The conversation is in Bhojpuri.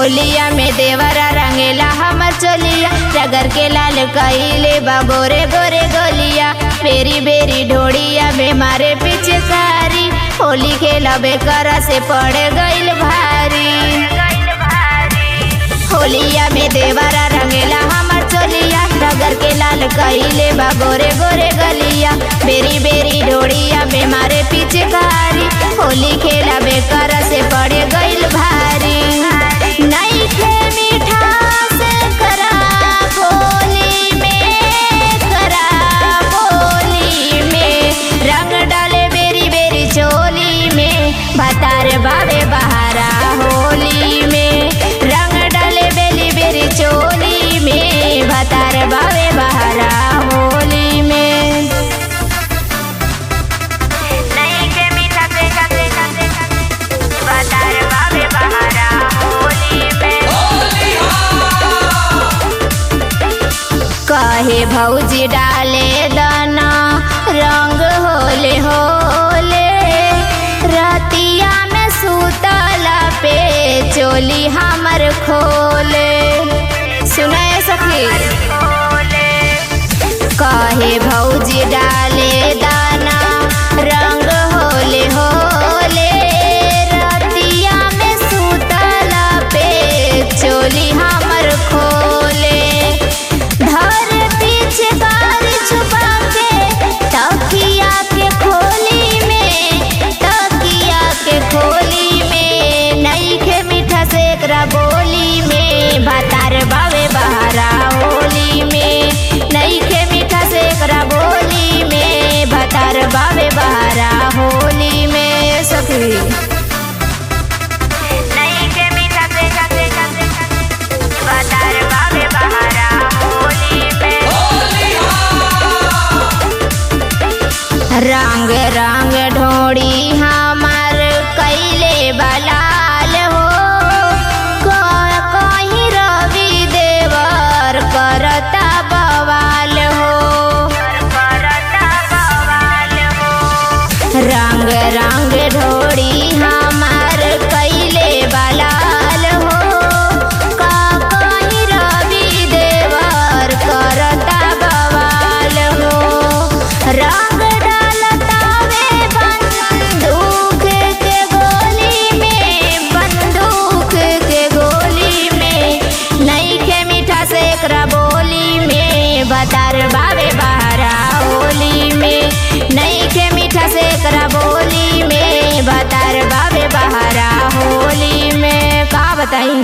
होलिया में देवरा रंगेला हमर चोलिया, रगर के लाल कइले बा गोरे गोरे गोलिया, बेरी बेरी ढोड़िया में मारे पिचकारी, होली खेलबे करा से पड़ गइल भारी। होलिया में देवरा रंगेला हमर चोलिया, रगर के लाल कइले बा गोरे गोरे गलिया, बेरी बेरी ढोड़िया में मारे पिचकारी, होली खेलबे करा से पड़ गइल भारी। नइखे मिठास करा होली में रंग डाले बेरी बेरी चोली में, भतार बाबे बहारा होली में, रंग डाले बेरी बेरी चोली में, भतार बाबे बहारा होली में। नइखे मिठास भतार बाबे बहारा होली में। कहे भौजी डाले दाना रंग होले होले, रतिया में सुतला पे चोली हमर खोले। सुने सखी कहे भौजी डाले दाना रंग होले होले, रतिया में सुतला पे चोली हमर खोले। धर पीछे कार छुपा के तकिया के खोली में, तकिया के खोली में, नइखे मीठा से एकरा बोली में, भतार बाबे बहारा होली में, नइखे मीठा से एकरा बोली में, भतार बाबे बहारा होली में। सखी नइखे मीठा से भतार बाबे बहारा होली में। रंग रंग ढोड़ी हमार कइले बलाल हो, कहीं रवि देवर करता बवाल हो। रंग रंग ढोड़ी हमार कइले बलाल हो, कहीं रवि देवर करता बवाल हो। रंग डालतावे बंदूक के गोली में, बंदूक के गोली में, नइखे मीठा से एकरा बोली में, भतार बाबे बहारा होली में, नइखे मीठा से एकरा बोली में, भतार बाबे बहारा होली में। का बताई।